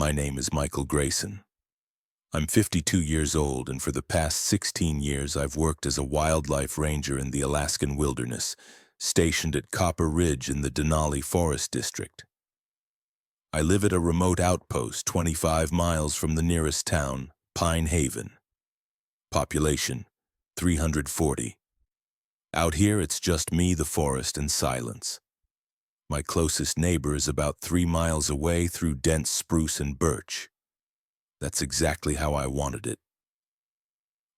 My name is Michael Grayson. I'm 52 years old, and for the past 16 years I've worked as a wildlife ranger in the Alaskan wilderness, stationed at Copper Ridge in the Denali Forest District. I live at a remote outpost 25 miles from the nearest town, Pine Haven. Population, 340. Out here it's just me, the forest, and silence. My closest neighbor is about 3 miles away through dense spruce and birch. That's exactly how I wanted it.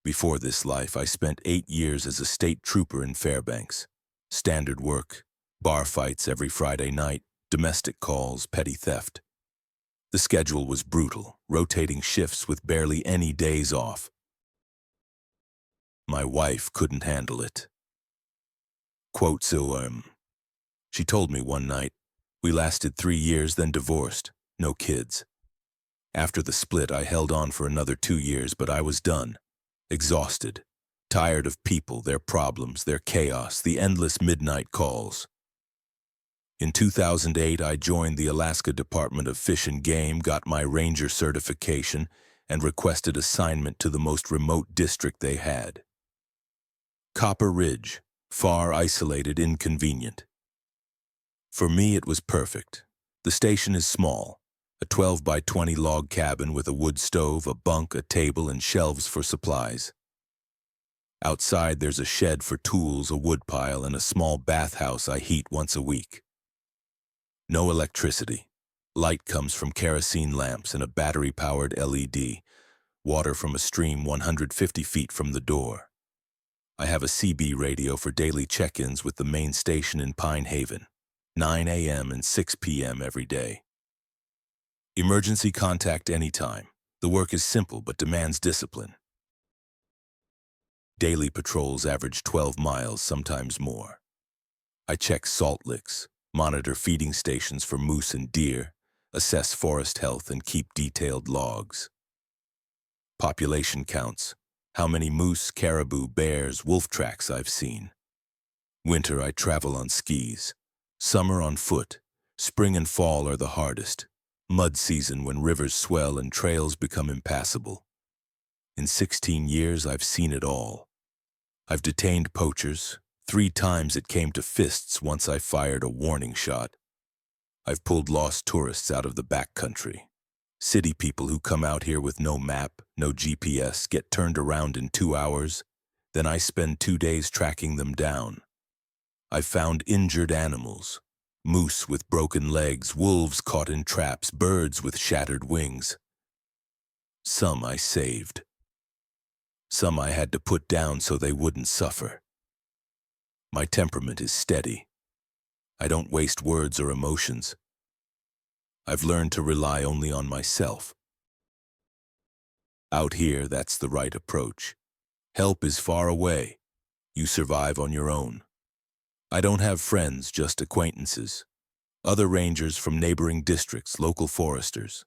Before this life, I spent 8 years as a state trooper in Fairbanks. Standard work, bar fights every Friday night, domestic calls, petty theft. The schedule was brutal, rotating shifts with barely any days off. My wife couldn't handle it. Quote, she told me one night, we lasted 3 years, then divorced, no kids. After the split, I held on for another 2 years, but I was done. Exhausted. Tired of people, their problems, their chaos, the endless midnight calls. In 2008, I joined the Alaska Department of Fish and Game, got my ranger certification, and requested assignment to the most remote district they had. Copper Ridge, far, isolated, inconvenient. For me, it was perfect. The station is small. A 12 by 20 log cabin with a wood stove, a bunk, a table, and shelves for supplies. Outside, there's a shed for tools, a woodpile, and a small bathhouse I heat once a week. No electricity. Light comes from kerosene lamps and a battery-powered LED. Water from a stream 150 feet from the door. I have a CB radio for daily check-ins with the main station in Pine Haven, 9 a.m. and 6 p.m. every day. Emergency contact anytime. The work is simple but demands discipline. Daily patrols average 12 miles, sometimes more. I check salt licks, monitor feeding stations for moose and deer, assess forest health, and keep detailed logs. Population counts, how many moose, caribou, bears, wolf tracks I've seen. Winter I travel on skis, summer on foot, spring and fall are the hardest. Mud season when rivers swell and trails become impassable. In 16 years, I've seen it all. I've detained poachers. 3 times it came to fists once I fired a warning shot. I've pulled lost tourists out of the backcountry. City people who come out here with no map, no GPS, get turned around in 2 hours. Then I spend 2 days tracking them down. I've found injured animals. Moose with broken legs, wolves caught in traps, birds with shattered wings. Some I saved. Some I had to put down so they wouldn't suffer. My temperament is steady. I don't waste words or emotions. I've learned to rely only on myself. Out here, that's the right approach. Help is far away. You survive on your own. I don't have friends, just acquaintances. Other rangers from neighboring districts, local foresters.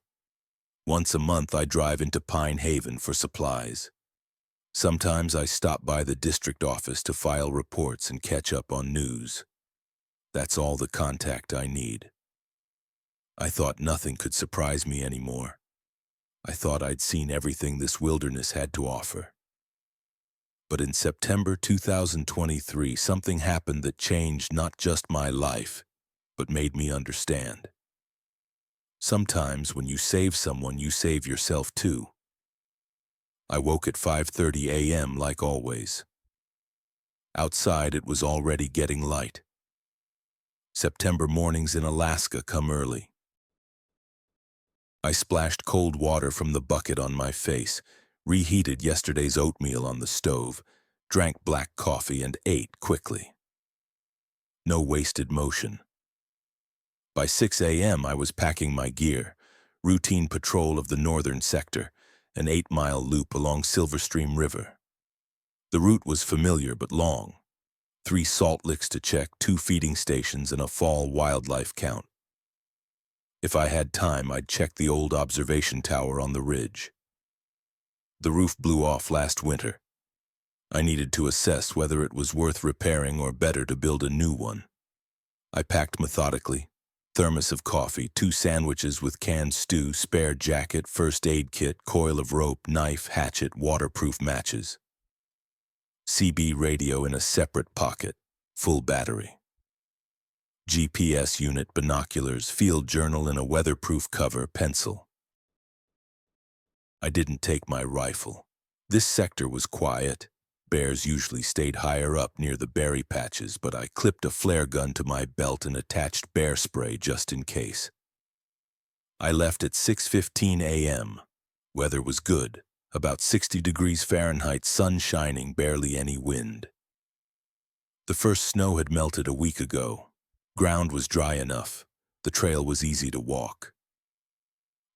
Once a month I drive into Pine Haven for supplies. Sometimes I stop by the district office to file reports and catch up on news. That's all the contact I need. I thought nothing could surprise me anymore. I thought I'd seen everything this wilderness had to offer. But in September 2023, something happened that changed not just my life, but made me understand. Sometimes when you save someone, you save yourself too. I woke at 5:30 a.m. like always. Outside, it was already getting light. September mornings in Alaska come early. I splashed cold water from the bucket on my face, reheated yesterday's oatmeal on the stove, drank black coffee, and ate quickly. No wasted motion. By 6 a.m. I was packing my gear, routine patrol of the northern sector, an 8-mile loop along Silverstream River. The route was familiar but long. 3 salt licks to check, 2 feeding stations, and a fall wildlife count. If I had time, I'd check the old observation tower on the ridge. The roof blew off last winter. I needed to assess whether it was worth repairing or better to build a new one. I packed methodically, Thermos of coffee, 2 sandwiches with canned stew, spare jacket, first aid kit, coil of rope, knife, hatchet, waterproof matches. CB radio in a separate pocket, full battery. GPS unit, binoculars, field journal in a weatherproof cover, pencil. I didn't take my rifle. This sector was quiet. Bears usually stayed higher up near the berry patches, but I clipped a flare gun to my belt and attached bear spray just in case. I left at 6:15 a.m. Weather was good, about 60 degrees Fahrenheit, sun shining, barely any wind. The first snow had melted a week ago. Ground was dry enough. The trail was easy to walk.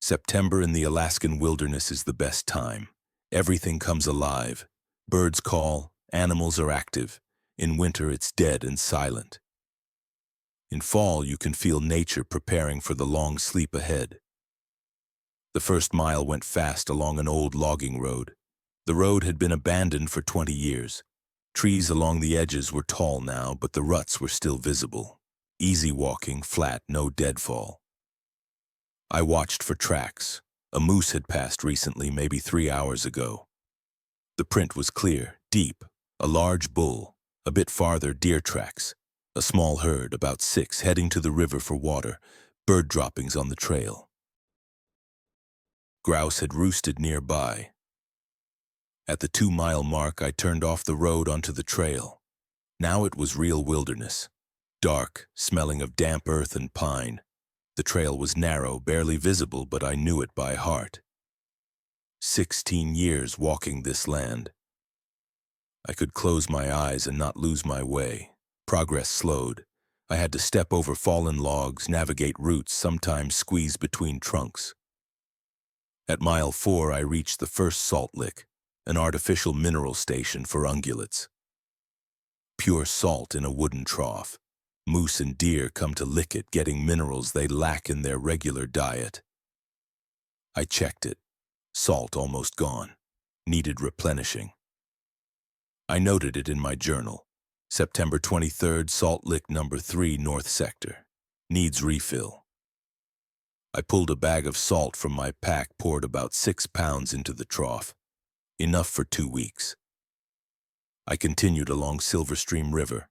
September in the Alaskan wilderness is the best time. Everything comes alive. Birds call, animals are active. In winter, it's dead and silent. In fall, you can feel nature preparing for the long sleep ahead. The first mile went fast along an old logging road. The road had been abandoned for 20 years. Trees along the edges were tall now, but the ruts were still visible. Easy walking, flat, no deadfall. I watched for tracks. A moose had passed recently, maybe 3 hours ago. The print was clear, deep, a large bull. A bit farther, deer tracks. A small herd, about 6, heading to the river for water. Bird droppings on the trail. Grouse had roosted nearby. At the 2-mile mark, I turned off the road onto the trail. Now it was real wilderness. Dark, smelling of damp earth and pine. The trail was narrow, barely visible, but I knew it by heart. 16 years walking this land. I could close my eyes and not lose my way. Progress slowed. I had to step over fallen logs, navigate roots, sometimes squeeze between trunks. At mile 4, I reached the first salt lick, an artificial mineral station for ungulates. Pure salt in a wooden trough. Moose and deer come to lick it, getting minerals they lack in their regular diet. I checked it. Salt almost gone. Needed replenishing. I noted it in my journal. September 23rd, Salt Lick number 3, North Sector. Needs refill. I pulled a bag of salt from my pack, poured about 6 pounds into the trough. Enough for 2 weeks. I continued along Silver Stream River.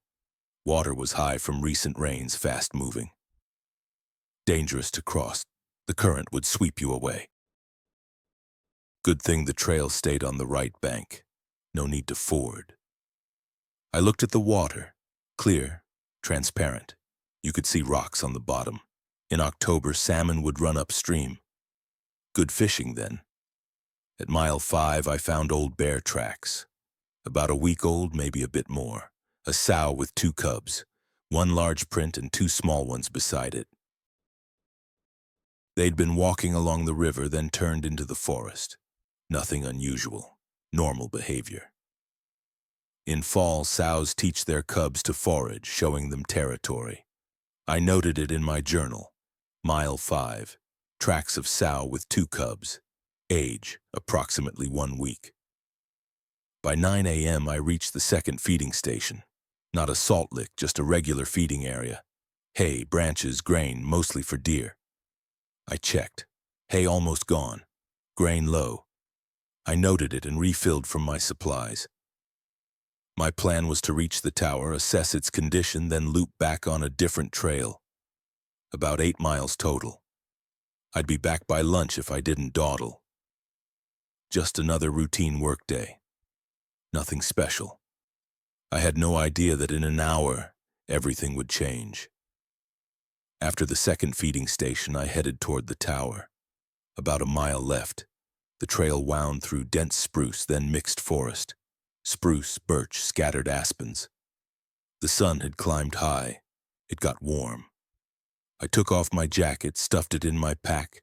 Water was high from recent rains, fast-moving. Dangerous to cross. The current would sweep you away. Good thing the trail stayed on the right bank. No need to ford. I looked at the water. Clear, transparent. You could see rocks on the bottom. In October, salmon would run upstream. Good fishing then. At mile 5, I found old bear tracks. About a week old, maybe a bit more. A sow with 2 cubs, 1 large print and 2 small ones beside it. They'd been walking along the river, then turned into the forest. Nothing unusual, normal behavior. In fall, sows teach their cubs to forage, showing them territory. I noted it in my journal. Mile 5, tracks of sow with 2 cubs. Age, approximately 1 week. By 9 a.m., I reached the second feeding station. Not a salt lick, just a regular feeding area. Hay, branches, grain, mostly for deer. I checked. Hay almost gone. Grain low. I noted it and refilled from my supplies. My plan was to reach the tower, assess its condition, then loop back on a different trail. About 8 miles total. I'd be back by lunch if I didn't dawdle. Just another routine workday. Nothing special. I had no idea that in an hour, everything would change. After the second feeding station, I headed toward the tower. About a mile left. The trail wound through dense spruce, then mixed forest. Spruce, birch, scattered aspens. The sun had climbed high. It got warm. I took off my jacket, stuffed it in my pack.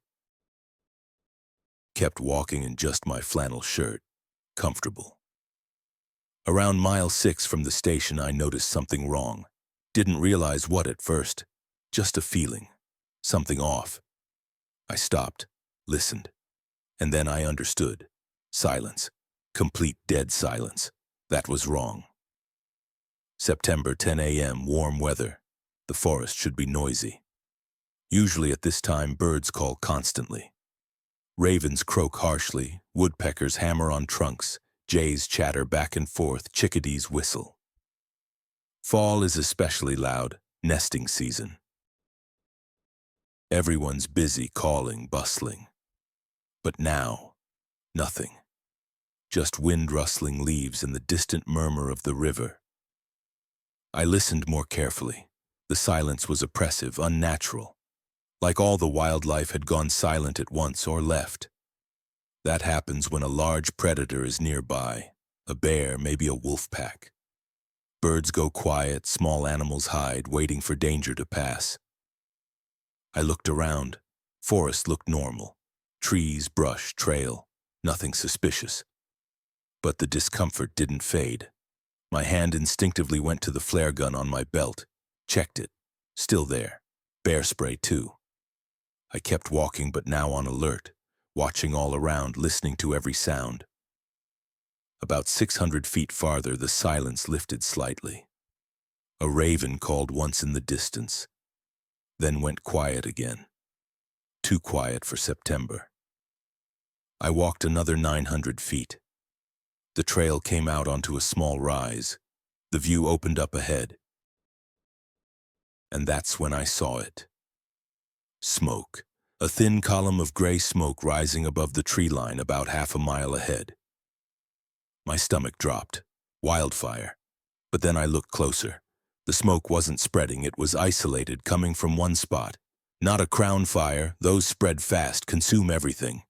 Kept walking in just my flannel shirt. Comfortable. Around mile 6 from the station, I noticed something wrong. Didn't realize what at first. Just a feeling. Something off. I stopped, listened, and then I understood. Silence. Complete dead silence. That was wrong. September 10 a.m., warm weather. The forest should be noisy. Usually at this time, birds call constantly. Ravens croak harshly, woodpeckers hammer on trunks, jays chatter back and forth, chickadees whistle. Fall is especially loud, nesting season. Everyone's busy, calling, bustling. But now, nothing. Just wind rustling leaves and the distant murmur of the river. I listened more carefully. The silence was oppressive, unnatural. Like all the wildlife had gone silent at once or left. That happens when a large predator is nearby, a bear, maybe a wolf pack. Birds go quiet, small animals hide, waiting for danger to pass. I looked around. Forest looked normal. Trees, brush, trail, nothing suspicious. But the discomfort didn't fade. My hand instinctively went to the flare gun on my belt, checked it. Still there. Bear spray too. I kept walking, but now on alert, watching all around, listening to every sound. About 600 feet farther, the silence lifted slightly. A raven called once in the distance, then went quiet again. Too quiet for September. I walked another 900 feet. The trail came out onto a small rise. The view opened up ahead. And that's when I saw it. Smoke. A thin column of gray smoke rising above the tree line about half a mile ahead. My stomach dropped. Wildfire. But then I looked closer. The smoke wasn't spreading, it was isolated, coming from one spot. Not a crown fire, those spread fast, consume everything.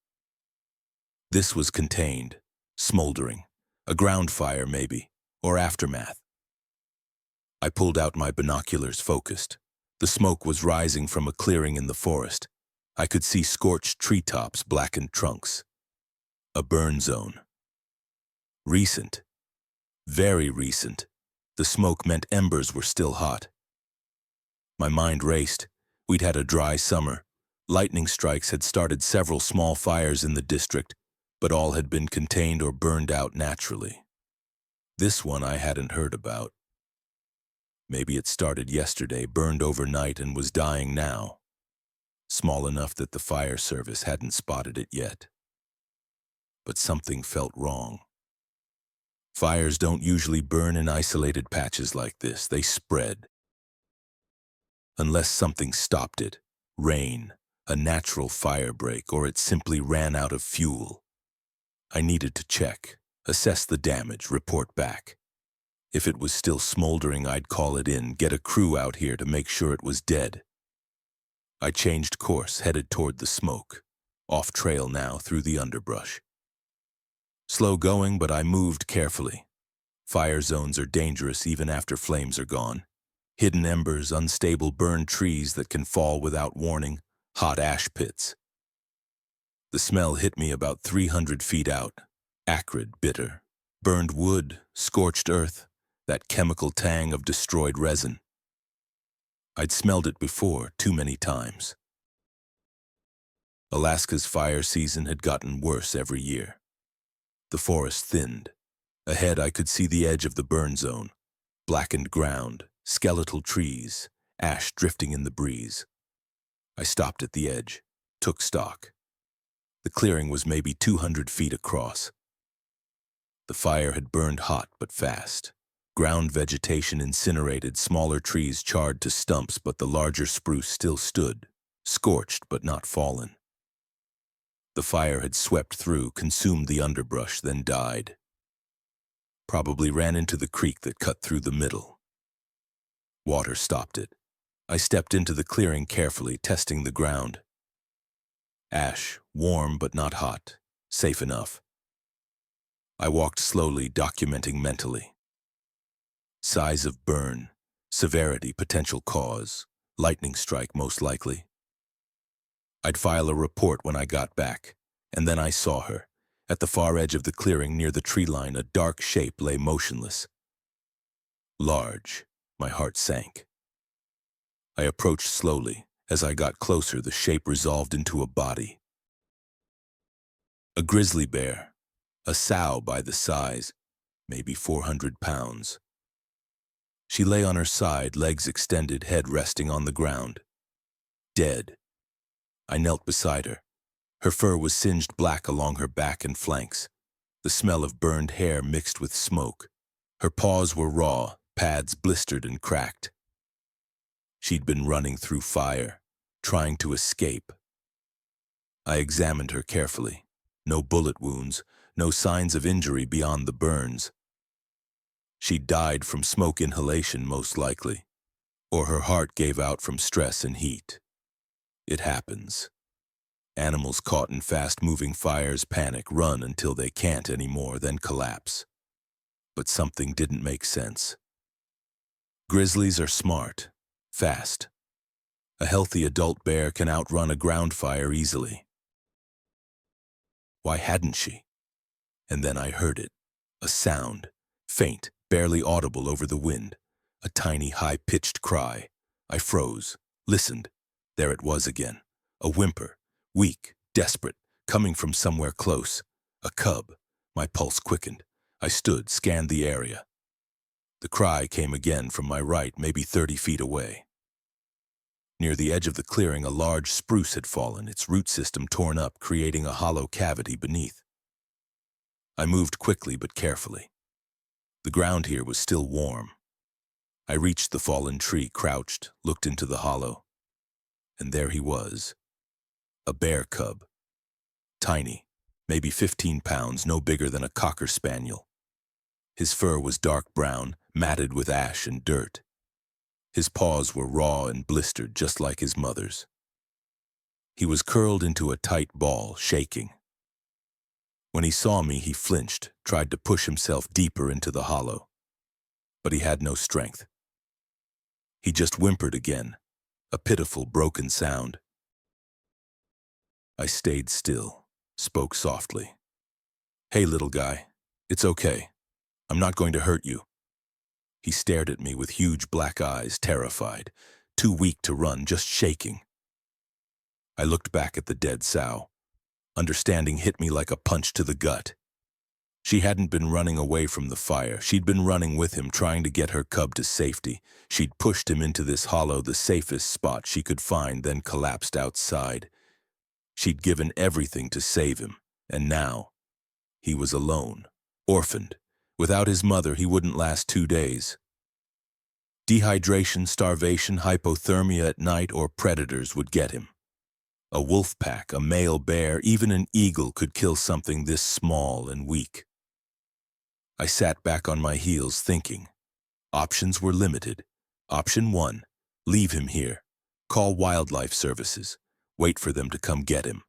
This was contained, smoldering. A ground fire, maybe, or aftermath. I pulled out my binoculars, focused. The smoke was rising from a clearing in the forest. I could see scorched treetops, blackened trunks. A burn zone. Recent. Very recent. The smoke meant embers were still hot. My mind raced. We'd had a dry summer. Lightning strikes had started several small fires in the district, but all had been contained or burned out naturally. This one I hadn't heard about. Maybe it started yesterday, burned overnight, and was dying now. Small enough that the fire service hadn't spotted it yet. But something felt wrong. Fires don't usually burn in isolated patches like this. They spread. Unless something stopped it. Rain, a natural fire break, or it simply ran out of fuel. I needed to check, assess the damage, report back. If it was still smoldering, I'd call it in, get a crew out here to make sure it was dead. I changed course, headed toward the smoke. Off trail now, through the underbrush. Slow going, but I moved carefully. Fire zones are dangerous even after flames are gone. Hidden embers, unstable burned trees that can fall without warning, hot ash pits. The smell hit me about 300 feet out. Acrid, bitter. Burned wood, scorched earth, that chemical tang of destroyed resin. I'd smelled it before, too many times. Alaska's fire season had gotten worse every year. The forest thinned. Ahead I could see the edge of the burn zone. Blackened ground, skeletal trees, ash drifting in the breeze. I stopped at the edge, took stock. The clearing was maybe 200 feet across. The fire had burned hot but fast. Ground vegetation incinerated, smaller trees charred to stumps, but the larger spruce still stood, scorched but not fallen. The fire had swept through, consumed the underbrush, then died. Probably ran into the creek that cut through the middle. Water stopped it. I stepped into the clearing carefully, testing the ground. Ash, warm but not hot, safe enough. I walked slowly, documenting mentally. Size of burn, severity, potential cause, lightning strike most likely. I'd file a report when I got back, and then I saw her. At the far edge of the clearing near the tree line, a dark shape lay motionless. Large, my heart sank. I approached slowly. As I got closer, the shape resolved into a body. A grizzly bear, a sow by the size, maybe 400 pounds. She lay on her side, legs extended, head resting on the ground. dead. I knelt beside her. Her fur was singed black along her back and flanks. The smell of burned hair mixed with smoke. Her paws were raw, pads blistered and cracked. She'd been running through fire, trying to escape. I examined her carefully. No bullet wounds, no signs of injury beyond the burns. She died from smoke inhalation, most likely, or her heart gave out from stress and heat. It happens. Animals caught in fast-moving fires panic, run until they can't anymore, then collapse. But something didn't make sense. Grizzlies are smart, fast. A healthy adult bear can outrun a ground fire easily. Why hadn't she? And then I heard it. A sound, faint, barely audible over the wind. A tiny, high-pitched cry. I froze, listened. There it was again. A whimper, weak, desperate, coming from somewhere close. A cub. My pulse quickened. I stood, scanned the area. The cry came again from my right, maybe 30 feet away. Near the edge of the clearing, a large spruce had fallen, its root system torn up, creating a hollow cavity beneath. I moved quickly but carefully. The ground here was still warm. I reached the fallen tree, crouched, looked into the hollow. And there he was. A bear cub. Tiny, maybe 15 pounds, no bigger than a cocker spaniel. His fur was dark brown, matted with ash and dirt. His paws were raw and blistered, just like his mother's. He was curled into a tight ball, shaking. When he saw me, he flinched, tried to push himself deeper into the hollow. But he had no strength. He just whimpered again, a pitiful, broken sound. I stayed still, spoke softly. "Hey, little guy, it's okay. I'm not going to hurt you." He stared at me with huge black eyes, terrified, too weak to run, just shaking. I looked back at the dead sow. Understanding hit me like a punch to the gut. She hadn't been running away from the fire. She'd been running with him, trying to get her cub to safety. She'd pushed him into this hollow, the safest spot she could find, then collapsed outside. She'd given everything to save him, and now he was alone, orphaned. Without his mother, he wouldn't last 2 days. Dehydration, starvation, hypothermia at night, or predators would get him. A wolf pack, a male bear, even an eagle could kill something this small and weak. I sat back on my heels thinking. Options were limited. Option 1, leave him here. Call wildlife services. Wait for them to come get him.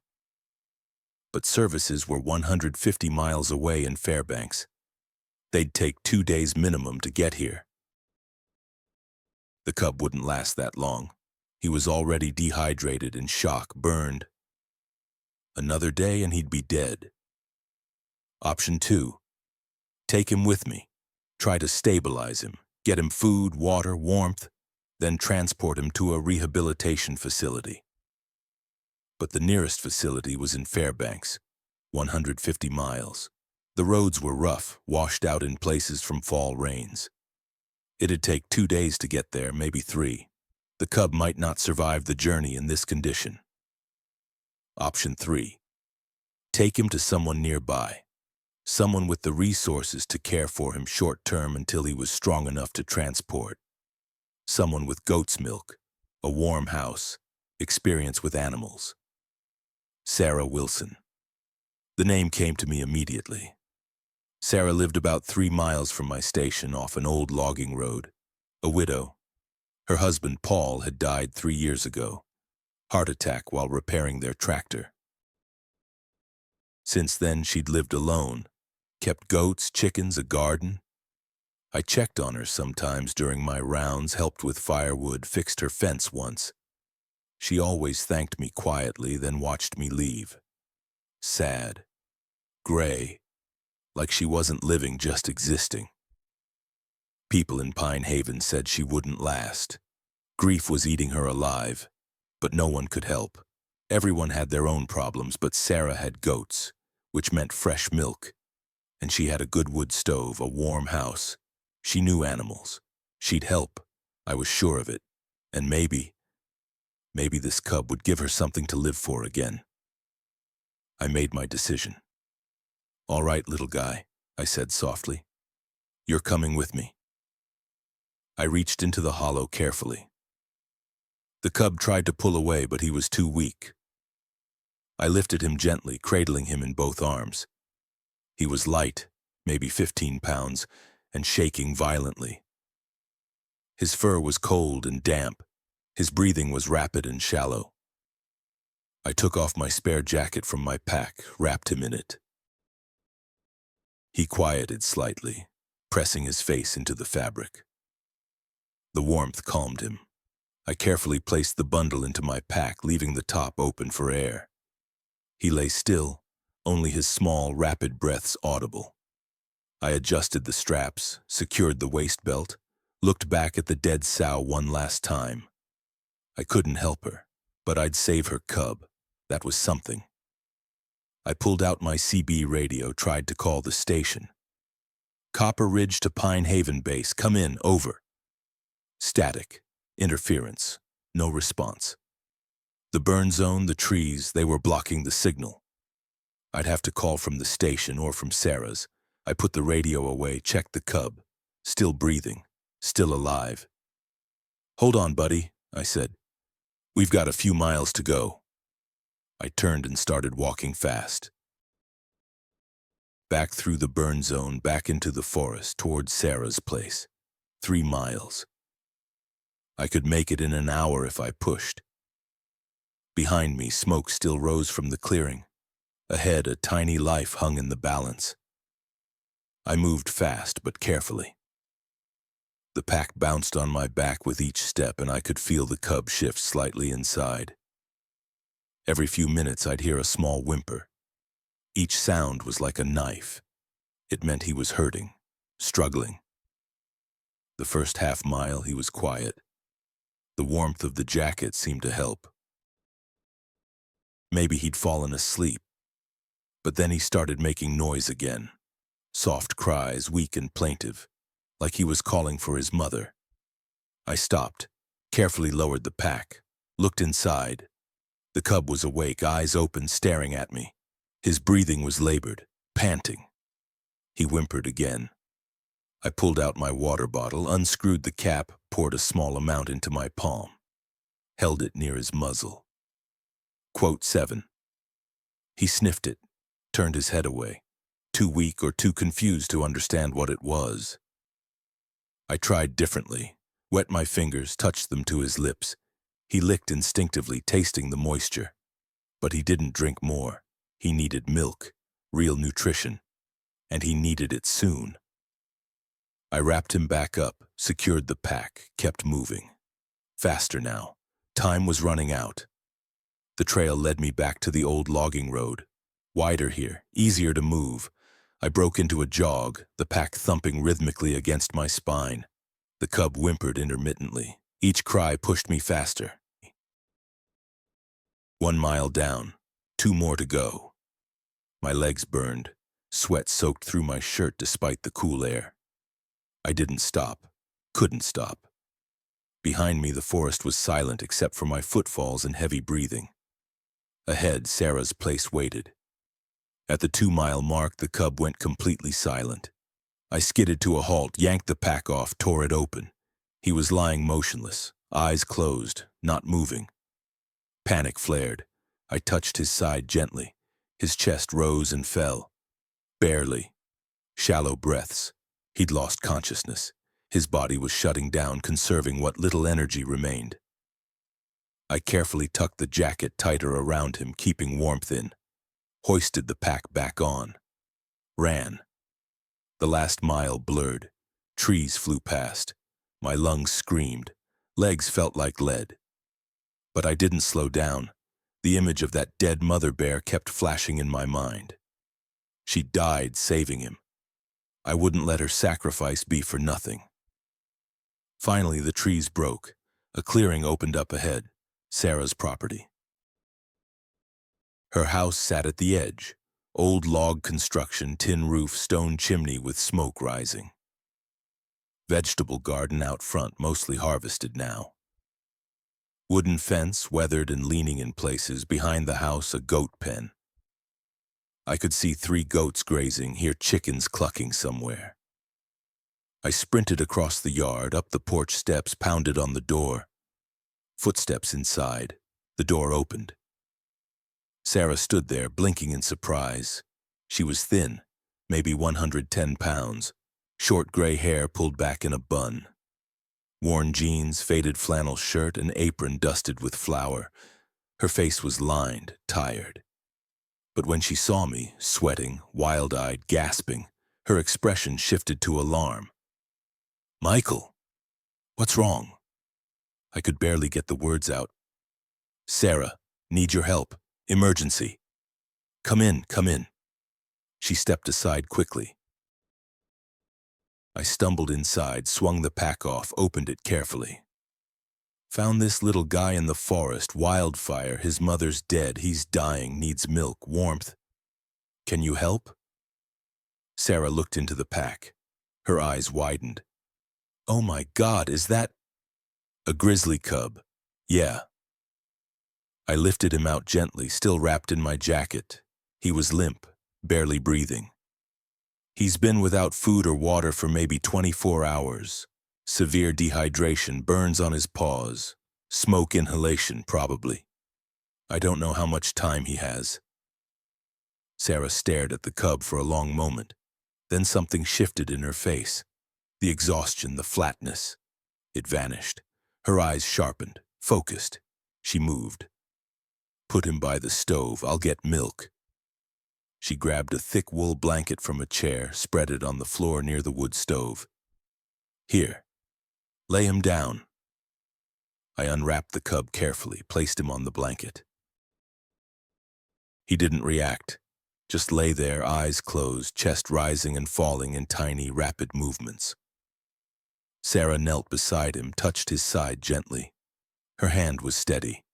But services were 150 miles away in Fairbanks. They'd take 2 days minimum to get here. The cub wouldn't last that long. He was already dehydrated, in shock, burned. Another day and he'd be dead. Option 2, take him with me. Try to stabilize him, get him food, water, warmth, then transport him to a rehabilitation facility. But the nearest facility was in Fairbanks, 150 miles. The roads were rough, washed out in places from fall rains. It'd take 2 days to get there, maybe 3. The cub might not survive the journey in this condition. Option 3, take him to someone nearby. Someone with the resources to care for him short-term until he was strong enough to transport. Someone with goat's milk, a warm house, experience with animals. Sarah Wilson. The name came to me immediately. Sarah lived about 3 miles from my station off an old logging road. A widow. Her husband, Paul, had died 3 years ago. Heart attack while repairing their tractor. Since then, she'd lived alone. Kept goats, chickens, a garden. I checked on her sometimes during my rounds, helped with firewood, fixed her fence once. She always thanked me quietly, then watched me leave. Sad. Gray. Like she wasn't living, just existing. People in Pine Haven said she wouldn't last. Grief was eating her alive, but no one could help. Everyone had their own problems, but Sarah had goats, which meant fresh milk. And she had a good wood stove, a warm house. She knew animals. She'd help. I was sure of it. And maybe Maybe this cub would give her something to live for again. I made my decision. "All right, little guy," I said softly. "You're coming with me." I reached into the hollow carefully. The cub tried to pull away, but he was too weak. I lifted him gently, cradling him in both arms. He was light, maybe 15 pounds, and shaking violently. His fur was cold and damp. His breathing was rapid and shallow. I took off my spare jacket from my pack, wrapped him in it. He quieted slightly, pressing his face into the fabric. The warmth calmed him. I carefully placed the bundle into my pack, leaving the top open for air. He lay still, only his small, rapid breaths audible. I adjusted the straps, secured the waist belt, looked back at the dead sow one last time. I couldn't help her, but I'd save her cub. That was something. I pulled out my CB radio, tried to call the station. "Copper Ridge to Pine Haven Base, come in, over." Static, interference, no response. The burn zone, the trees, they were blocking the signal. I'd have to call from the station or from Sarah's. I put the radio away, checked the cub. Still breathing, still alive. "Hold on, buddy," I said. "We've got a few miles to go." I turned and started walking fast. Back through the burn zone, back into the forest, towards Sarah's place. 3 miles. I could make it in an hour if I pushed. Behind me, smoke still rose from the clearing. Ahead, a tiny life hung in the balance. I moved fast, but carefully. The pack bounced on my back with each step, and I could feel the cub shift slightly inside. Every few minutes, I'd hear a small whimper. Each sound was like a knife. It meant he was hurting, struggling. The first half mile, he was quiet. The warmth of the jacket seemed to help. Maybe he'd fallen asleep. But then he started making noise again. Soft cries, weak and plaintive, like he was calling for his mother. I stopped, carefully lowered the pack, looked inside. The cub was awake, eyes open, staring at me. His breathing was labored, panting. He whimpered again. I pulled out my water bottle, unscrewed the cap, poured a small amount into my palm, held it near his muzzle. Quote 7. He sniffed it, turned his head away, too weak or too confused to understand what it was. I tried differently, wet my fingers, touched them to his lips. He licked instinctively, tasting the moisture. But he didn't drink more. He needed milk, real nutrition, and he needed it soon. I wrapped him back up, secured the pack, kept moving. Faster now. Time was running out. The trail led me back to the old logging road. Wider here, easier to move. I broke into a jog, the pack thumping rhythmically against my spine. The cub whimpered intermittently. Each cry pushed me faster. 1 mile down, 2 more to go. My legs burned, sweat soaked through my shirt despite the cool air. I didn't stop, couldn't stop. Behind me, the forest was silent except for my footfalls and heavy breathing. Ahead, Sarah's place waited. At the 2-mile mark, the cub went completely silent. I skidded to a halt, yanked the pack off, tore it open. He was lying motionless, eyes closed, not moving. Panic flared. I touched his side gently. His chest rose and fell. Barely. Shallow breaths. He'd lost consciousness. His body was shutting down, conserving what little energy remained. I carefully tucked the jacket tighter around him, keeping warmth in. Hoisted the pack back on. Ran. The last mile blurred. Trees flew past. My lungs screamed. Legs felt like lead. But I didn't slow down. The image of that dead mother bear kept flashing in my mind. She died saving him. I wouldn't let her sacrifice be for nothing. Finally, the trees broke. A clearing opened up ahead. Sarah's property. Her house sat at the edge. Old log construction, tin roof, stone chimney with smoke rising. Vegetable garden out front, mostly harvested now. Wooden fence, weathered and leaning in places, behind the house a goat pen. I could see 3 goats grazing, hear chickens clucking somewhere. I sprinted across the yard, up the porch steps, pounded on the door. Footsteps inside. The door opened. Sarah stood there, blinking in surprise. She was thin, maybe 110 pounds, short gray hair pulled back in a bun. Worn jeans, faded flannel shirt, an apron dusted with flour. Her face was lined, tired. But when she saw me, sweating, wild-eyed, gasping, her expression shifted to alarm. "Michael, what's wrong?" I could barely get the words out. "Sarah, need your help. Emergency." Come in, come in." She stepped aside quickly. I stumbled inside, swung the pack off, opened it carefully. "Found this little guy in the forest, wildfire, his mother's dead, he's dying, needs milk, warmth. Can you help?" Sarah looked into the pack. Her eyes widened. "Oh my God, is that—" "A grizzly cub. Yeah." I lifted him out gently, still wrapped in my jacket. He was limp, barely breathing. "He's been without food or water for maybe 24 hours. Severe dehydration, burns on his paws. Smoke inhalation, probably. I don't know how much time he has." Sarah stared at the cub for a long moment. Then something shifted in her face. The exhaustion, the flatness. It vanished. Her eyes sharpened, focused. She moved. "Put him by the stove. I'll get milk." She grabbed a thick wool blanket from a chair, spread it on the floor near the wood stove. "Here, lay him down." I unwrapped the cub carefully, placed him on the blanket. He didn't react, just lay there, eyes closed, chest rising and falling in tiny, rapid movements. Sarah knelt beside him, touched his side gently. Her hand was steady.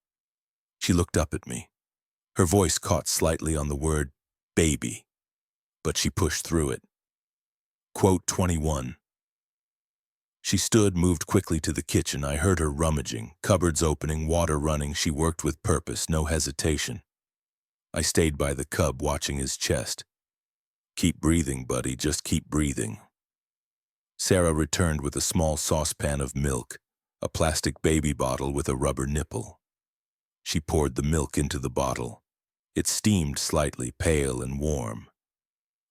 She looked up at me. Her voice caught slightly on the word baby, but she pushed through it. Quote 21. She stood, moved quickly to the kitchen. I heard her rummaging, cupboards opening, water running. She worked with purpose, no hesitation. I stayed by the cub, watching his chest. "Keep breathing, buddy, just keep breathing." Sarah returned with a small saucepan of milk, a plastic baby bottle with a rubber nipple. She poured the milk into the bottle. It steamed slightly, pale and warm.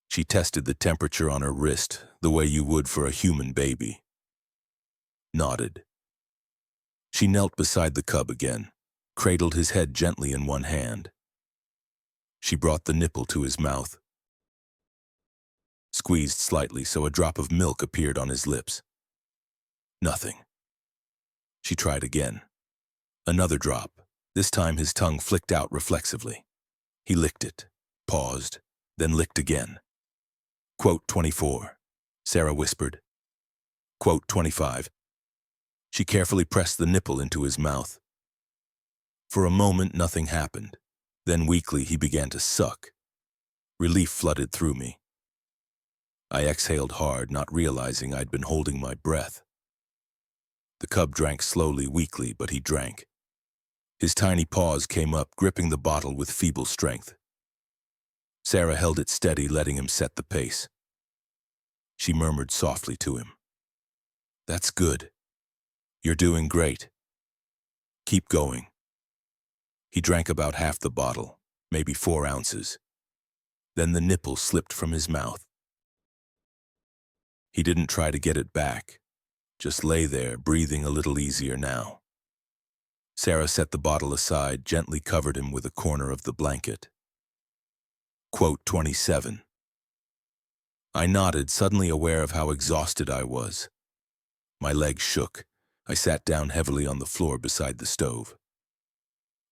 She tested the temperature on her wrist, the way you would for a human baby. Nodded. She knelt beside the cub again, cradled his head gently in one hand. She brought the nipple to his mouth, squeezed slightly so a drop of milk appeared on his lips. Nothing. She tried again. Another drop. This time his tongue flicked out reflexively. He licked it, paused, then licked again. Quote 24. Sarah whispered. Quote 25. She carefully pressed the nipple into his mouth. For a moment, nothing happened. Then weakly, he began to suck. Relief flooded through me. I exhaled hard, not realizing I'd been holding my breath. The cub drank slowly, weakly, but he drank. His tiny paws came up, gripping the bottle with feeble strength. Sarah held it steady, letting him set the pace. She murmured softly to him. "That's good. You're doing great. Keep going." He drank about half the bottle, maybe 4 ounces. Then the nipple slipped from his mouth. He didn't try to get it back, just lay there, breathing a little easier now. Sarah set the bottle aside, gently covered him with a corner of the blanket. Quote 27. I nodded, suddenly aware of how exhausted I was. My legs shook. I sat down heavily on the floor beside the stove.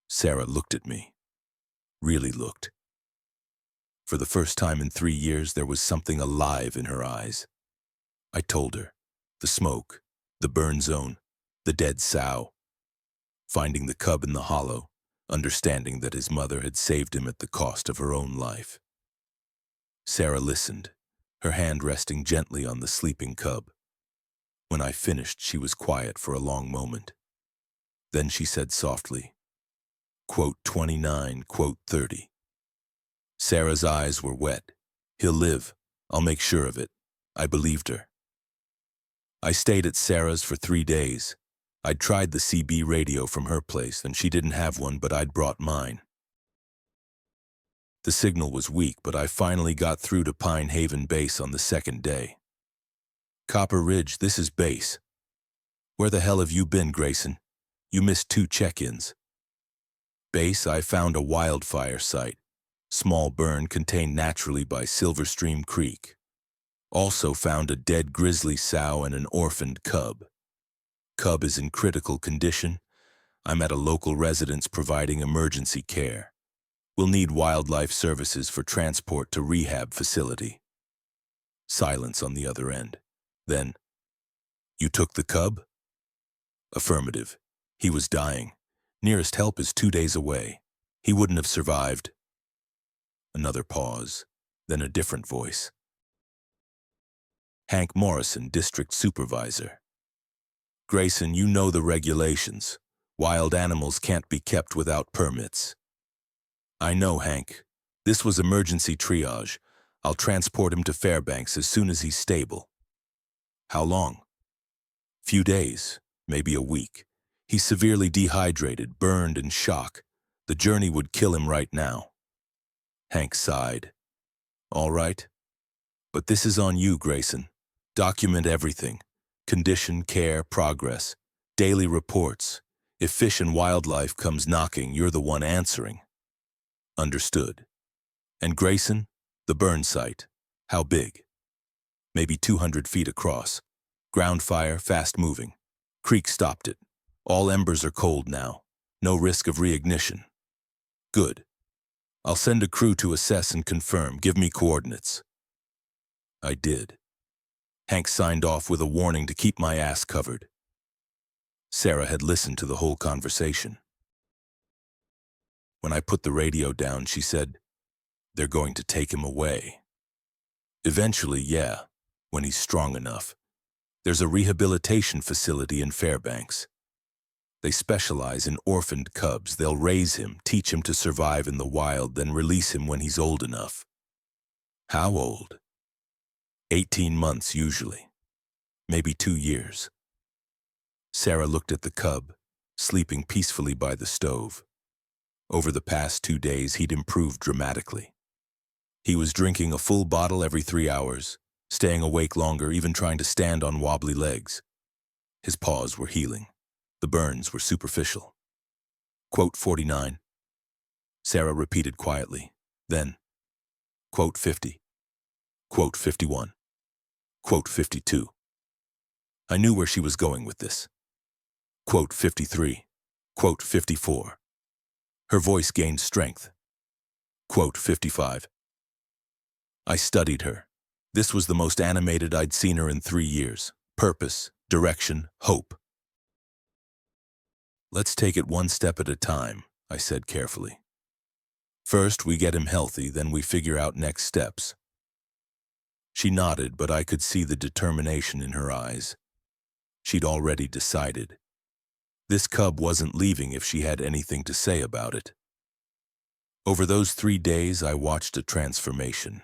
Sarah looked at me. Really looked. For the first time in 3 years, there was something alive in her eyes. I told her. The smoke, the burn zone, the dead sow. Finding the cub in the hollow, understanding that his mother had saved him at the cost of her own life. Sarah listened, her hand resting gently on the sleeping cub. When I finished, she was quiet for a long moment. Then she said softly, quote 29, quote 30. Sarah's eyes were wet. He'll live. I'll make sure of it. I believed her. I stayed at Sarah's for 3 days. I'd tried the CB radio from her place, and she didn't have one, but I'd brought mine. The signal was weak, but I finally got through to Pine Haven Base on the 2nd day. Copper Ridge, this is Base. Where the hell have you been, Grayson? You missed 2 check-ins. Base, I found a wildfire site. Small burn contained naturally by Silver Stream Creek. Also found a dead grizzly sow and an orphaned cub. Cub is in critical condition. I'm at a local residence providing emergency care. We'll need wildlife services for transport to rehab facility. Silence on the other end. Then, you took the cub? Affirmative. He was dying. Nearest help is 2 days away. He wouldn't have survived. Another pause, then a different voice. Hank Morrison, District Supervisor. Grayson, you know the regulations. Wild animals can't be kept without permits. I know, Hank. This was emergency triage. I'll transport him to Fairbanks as soon as he's stable. How long? Few days, maybe a week. He's severely dehydrated, burned, in shock. The journey would kill him right now. Hank sighed. All right. But this is on you, Grayson. Document everything. Condition, care, progress. Daily reports. If Fish and Wildlife comes knocking, you're the one answering. Understood. And Grayson, the burn site. How big? Maybe 200 feet across. Ground fire, fast moving. Creek stopped it. All embers are cold now. No risk of reignition. Good. I'll send a crew to assess and confirm. Give me coordinates. I did. Hank signed off with a warning to keep my ass covered. Sarah had listened to the whole conversation. When I put the radio down, she said, "They're going to take him away." Eventually, yeah, when he's strong enough. There's a rehabilitation facility in Fairbanks. They specialize in orphaned cubs. They'll raise him, teach him to survive in the wild, then release him when he's old enough. How old? 18 months usually. Maybe 2 years. Sarah looked at the cub, sleeping peacefully by the stove. Over the past 2 days, he'd improved dramatically. He was drinking a full bottle every 3 hours, staying awake longer, even trying to stand on wobbly legs. His paws were healing. The burns were superficial. Quote 49. Sarah repeated quietly. Then, quote 50. Quote 51. Quote 52. I knew where she was going with this. Quote 53. Quote 54. Her voice gained strength. Quote 55. I studied her. This was the most animated I'd seen her in 3 years. Purpose, direction, hope. Let's take it one step at a time, I said carefully. First, we get him healthy, then we figure out next steps. She nodded, but I could see the determination in her eyes. She'd already decided. This cub wasn't leaving if she had anything to say about it. Over those 3 days, I watched a transformation.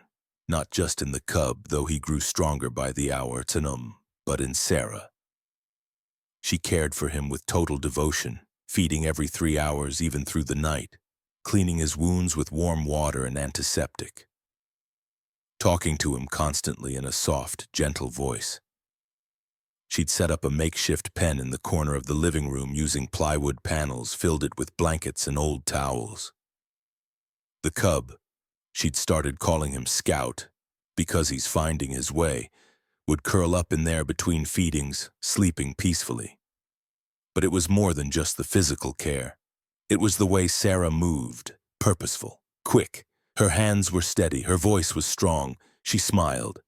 Not just in the cub, though he grew stronger by the hour, but in Sarah. She cared for him with total devotion, feeding every 3 hours, even through the night, cleaning his wounds with warm water and antiseptic, talking to him constantly in a soft, gentle voice. She'd set up a makeshift pen in the corner of the living room using plywood panels, filled it with blankets and old towels. The cub, she'd started calling him Scout, because he's finding his way, would curl up in there between feedings, sleeping peacefully. But it was more than just the physical care. It was the way Sarah moved, purposeful, quick. Her hands were steady, her voice was strong. She smiled.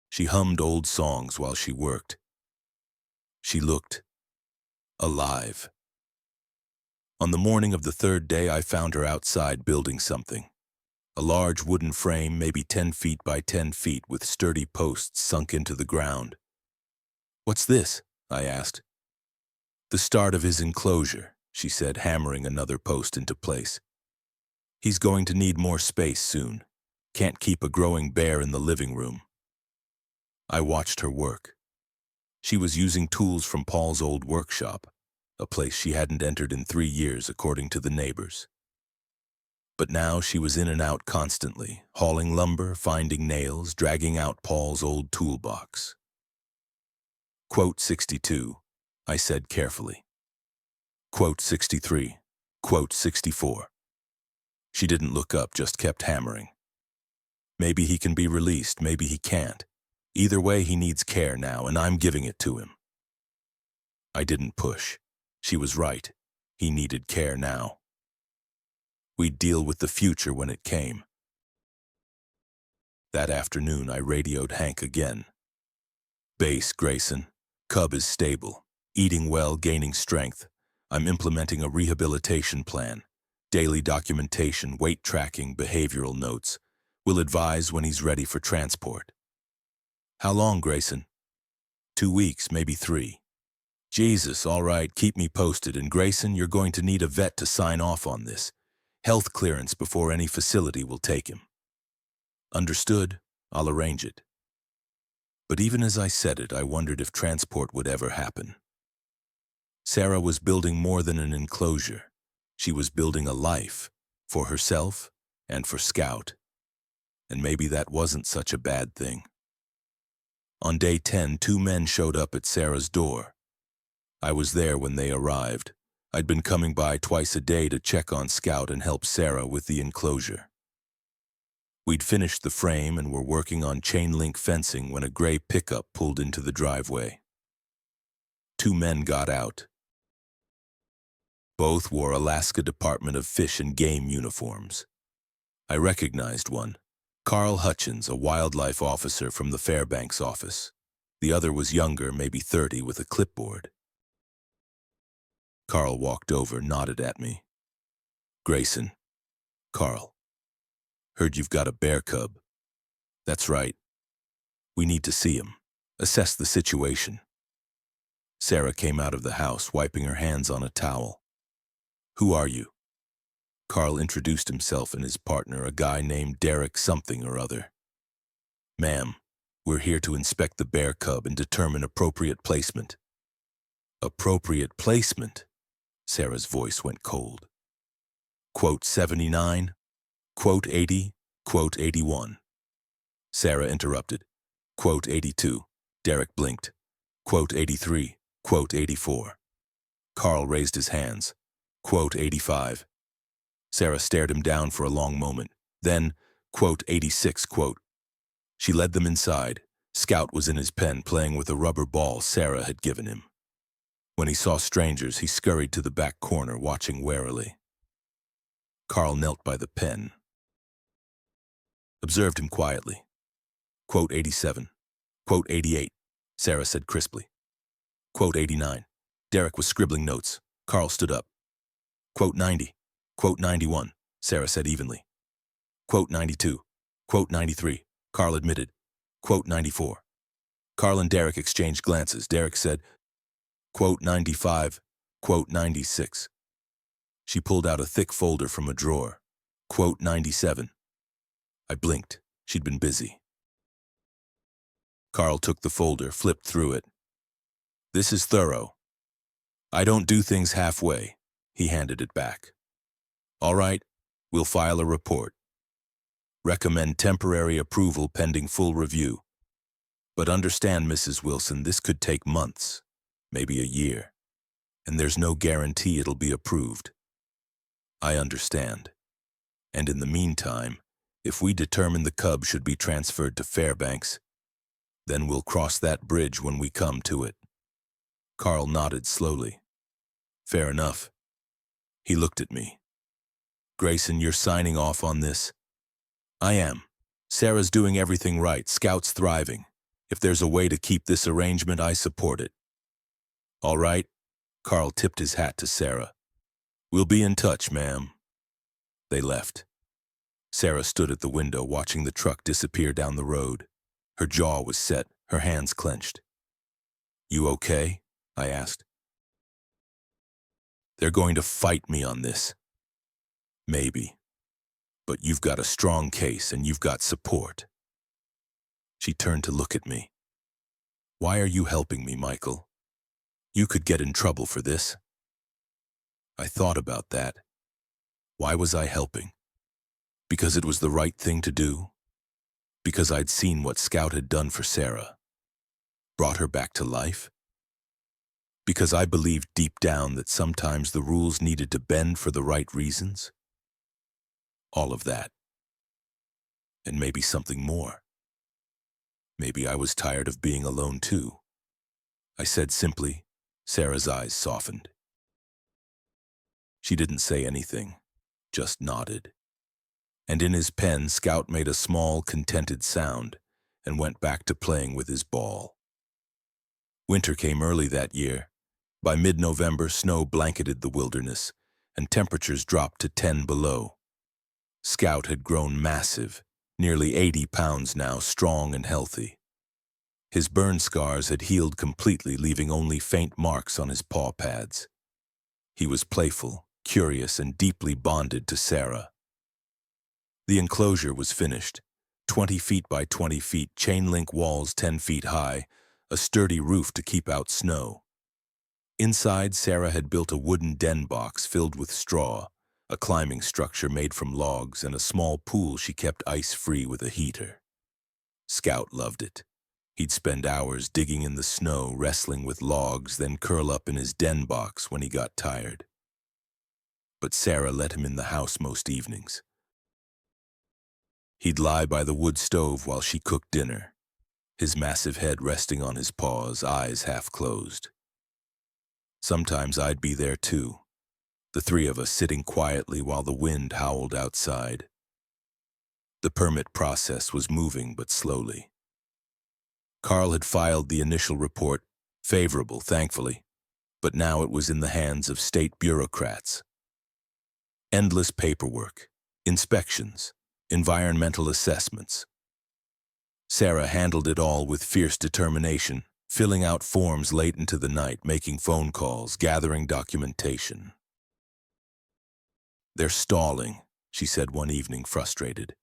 She hummed old songs while she worked. She looked alive. On the morning of the 3rd day, I found her outside building something. A large wooden frame, maybe 10 feet by 10 feet, with sturdy posts sunk into the ground. "What's this?" I asked. The start of his enclosure, she said, hammering another post into place. He's going to need more space soon. Can't keep a growing bear in the living room. I watched her work. She was using tools from Paul's old workshop, a place she hadn't entered in 3 years according to the neighbors. But now she was in and out constantly, hauling lumber, finding nails, dragging out Paul's old toolbox. Quote 62, I said carefully. Quote 63, quote 64. She didn't look up, just kept hammering. Maybe he can be released, maybe he can't. Either way, he needs care now, and I'm giving it to him. I didn't push. She was right. He needed care now. We'd deal with the future when it came. That afternoon, I radioed Hank again. Base, Grayson. Cub is stable, eating well, gaining strength. I'm implementing a rehabilitation plan. Daily documentation, weight tracking, behavioral notes. We'll advise when he's ready for transport. How long, Grayson? 2 weeks, maybe 3. Jesus, all right, keep me posted. And Grayson, you're going to need a vet to sign off on this. Health clearance before any facility will take him. Understood, I'll arrange it. But even as I said it, I wondered if transport would ever happen. Sarah was building more than an enclosure. She was building a life, for herself and for Scout. And maybe that wasn't such a bad thing. On day 10, 2 men showed up at Sarah's door. I was there when they arrived. I'd been coming by twice a day to check on Scout and help Sarah with the enclosure. We'd finished the frame and were working on chain-link fencing when a gray pickup pulled into the driveway. 2 men got out. Both wore Alaska Department of Fish and Game uniforms. I recognized one, Carl Hutchins, a wildlife officer from the Fairbanks office. The other was younger, maybe 30, with a clipboard. Carl walked over, nodded at me. Grayson. Carl. Heard you've got a bear cub. That's right. We need to see him. Assess the situation. Sarah came out of the house, wiping her hands on a towel. Who are you? Carl introduced himself and his partner, a guy named Derek something or other. Ma'am, we're here to inspect the bear cub and determine appropriate placement. Appropriate placement? Sarah's voice went cold. Quote 79, quote 80, quote 81. Sarah interrupted. Quote 82. Derek blinked. Quote 83, quote 84. Carl raised his hands. Quote 85. Sarah stared him down for a long moment. Then, quote 86, quote. She led them inside. Scout was in his pen playing with a rubber ball Sarah had given him. When he saw strangers, he scurried to the back corner, watching warily. Carl knelt by the pen. Observed him quietly. Quote 87. Quote 88. Sarah said crisply. Quote 89. Derek was scribbling notes. Carl stood up. Quote 90. Quote 91. Sarah said evenly. Quote 92. Quote 93. Carl admitted. Quote 94. Carl and Derek exchanged glances. Derek said, quote 95. Quote 96. She pulled out a thick folder from a drawer. Quote 97. I blinked. She'd been busy. Carl took the folder, flipped through it. This is thorough. I don't do things halfway. He handed it back. All right, we'll file a report. Recommend temporary approval pending full review. But understand, Mrs. Wilson, this could take months, maybe a year, and there's no guarantee it'll be approved. I understand. And in the meantime, if we determine the cub should be transferred to Fairbanks, then we'll cross that bridge when we come to it. Carl nodded slowly. Fair enough. He looked at me. Grayson, you're signing off on this? I am. Sarah's doing everything right. Scout's thriving. If there's a way to keep this arrangement, I support it. All right. Carl tipped his hat to Sarah. We'll be in touch, ma'am. They left. Sarah stood at the window watching the truck disappear down the road. Her jaw was set, her hands clenched. You okay? I asked. They're going to fight me on this. Maybe. But you've got a strong case and you've got support. She turned to look at me. Why are you helping me, Michael? You could get in trouble for this. I thought about that. Why was I helping? Because it was the right thing to do? Because I'd seen what Scout had done for Sarah? Brought her back to life? Because I believed deep down that sometimes the rules needed to bend for the right reasons? All of that. And maybe something more. Maybe I was tired of being alone too. I said simply. Sarah's eyes softened. She didn't say anything, just nodded. And in his pen, Scout made a small, contented sound and went back to playing with his ball. Winter came early that year. By mid-November, snow blanketed the wilderness, and temperatures dropped to 10 below. Scout had grown massive, nearly 80 pounds now, strong and healthy. His burn scars had healed completely, leaving only faint marks on his paw pads. He was playful, curious, and deeply bonded to Sarah. The enclosure was finished, 20 feet by 20 feet, chain-link walls 10 feet high, a sturdy roof to keep out snow. Inside, Sarah had built a wooden den box filled with straw, a climbing structure made from logs, and a small pool she kept ice-free with a heater. Scout loved it. He'd spend hours digging in the snow, wrestling with logs, then curl up in his den box when he got tired. But Sarah let him in the house most evenings. He'd lie by the wood stove while she cooked dinner, his massive head resting on his paws, eyes half closed. Sometimes I'd be there too, the three of us sitting quietly while the wind howled outside. The permit process was moving but slowly. Carl had filed the initial report, favorable, thankfully, but now it was in the hands of state bureaucrats. Endless paperwork, inspections, environmental assessments. Sarah handled it all with fierce determination, filling out forms late into the night, making phone calls, gathering documentation. They're stalling, she said one evening, frustrated.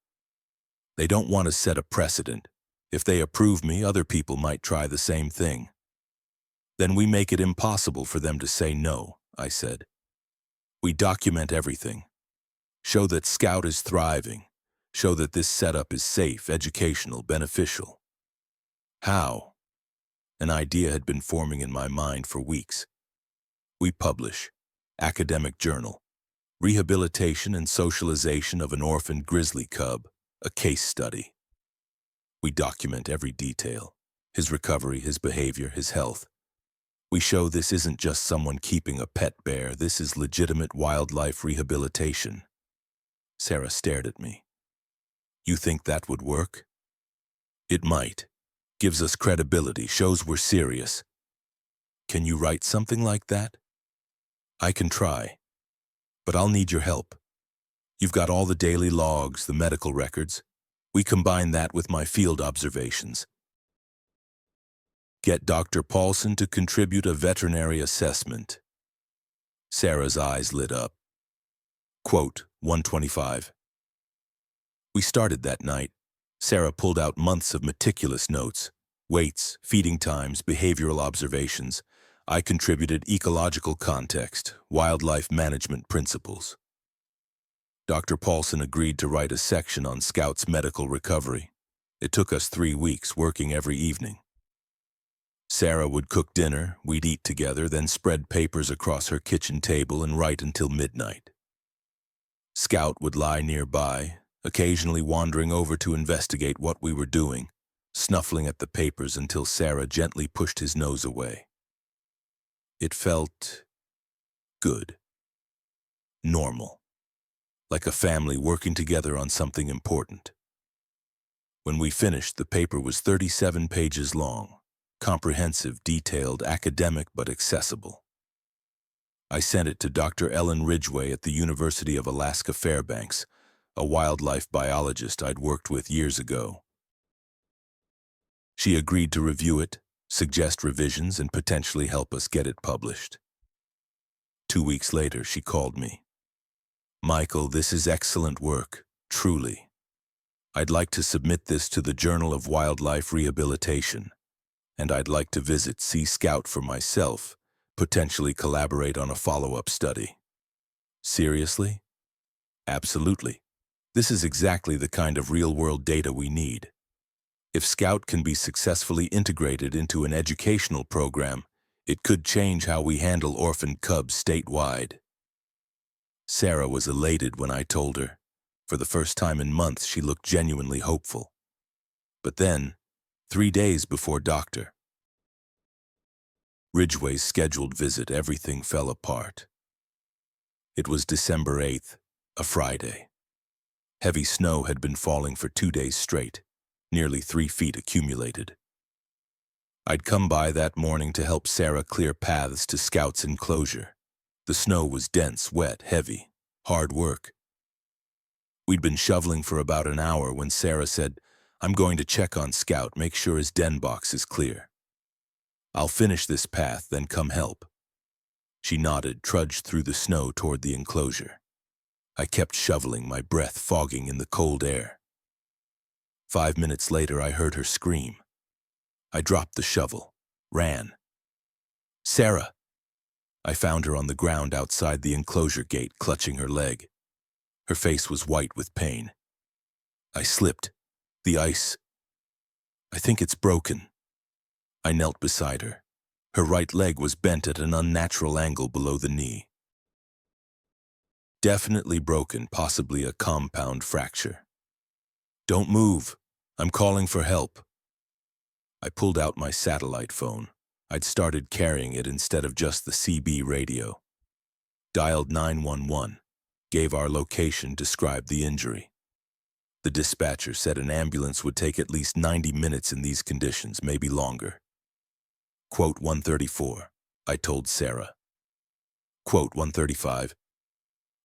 They don't want to set a precedent. If they approve me, other people might try the same thing. Then we make it impossible for them to say no, I said. We document everything. Show that Scout is thriving. Show that this setup is safe, educational, beneficial. How? An idea had been forming in my mind for weeks. We publish. Academic journal. Rehabilitation and socialization of an orphaned grizzly cub. A case study. We document every detail. His recovery, his behavior, his health. We show this isn't just someone keeping a pet bear. This is legitimate wildlife rehabilitation. Sarah stared at me. You think that would work? It might. Gives us credibility, shows we're serious. Can you write something like that? I can try, but I'll need your help. You've got all the daily logs, the medical records. We combine that with my field observations. Get Dr. Paulson to contribute a veterinary assessment. Sarah's eyes lit up. Quote, 125. We started that night. Sarah pulled out months of meticulous notes, weights, feeding times, behavioral observations. I contributed ecological context, wildlife management principles. Dr. Paulson agreed to write a section on Scout's medical recovery. It took us 3 weeks, working every evening. Sarah would cook dinner, we'd eat together, then spread papers across her kitchen table and write until midnight. Scout would lie nearby, occasionally wandering over to investigate what we were doing, snuffling at the papers until Sarah gently pushed his nose away. It felt good, normal, like a family working together on something important. When we finished, the paper was 37 pages long, comprehensive, detailed, academic, but accessible. I sent it to Dr. Ellen Ridgway at the University of Alaska Fairbanks, a wildlife biologist I'd worked with years ago. She agreed to review it, suggest revisions, and potentially help us get it published. 2 weeks later, she called me. "Michael, this is excellent work, truly. I'd like to submit this to the Journal of Wildlife Rehabilitation, and I'd like to visit Sea Scout for myself, potentially collaborate on a follow-up study." Seriously? Absolutely. This is exactly the kind of real-world data we need. If Scout can be successfully integrated into an educational program, it could change how we handle orphaned cubs statewide. Sarah was elated when I told her. For the first time in months, she looked genuinely hopeful. But then, 3 days before Dr. Ridgway's scheduled visit, everything fell apart. It was December 8th, a Friday. Heavy snow had been falling for 2 days straight, nearly 3 feet accumulated. I'd come by that morning to help Sarah clear paths to Scout's enclosure. The snow was dense, wet, heavy, hard work. We'd been shoveling for about an hour when Sarah said, "I'm going to check on Scout, make sure his den box is clear. I'll finish this path, then come help." She nodded, trudged through the snow toward the enclosure. I kept shoveling, my breath fogging in the cold air. 5 minutes later, I heard her scream. I dropped the shovel, ran. "Sarah!" I found her on the ground outside the enclosure gate, clutching her leg. Her face was white with pain. "I slipped. The ice. I think it's broken." I knelt beside her. Her right leg was bent at an unnatural angle below the knee. "Definitely broken, possibly a compound fracture." "Don't move. I'm calling for help." I pulled out my satellite phone. I'd started carrying it instead of just the CB radio. Dialed 911, gave our location, described the injury. The dispatcher said an ambulance would take at least 90 minutes in these conditions, maybe longer. Quote 134, I told Sarah. Quote 135.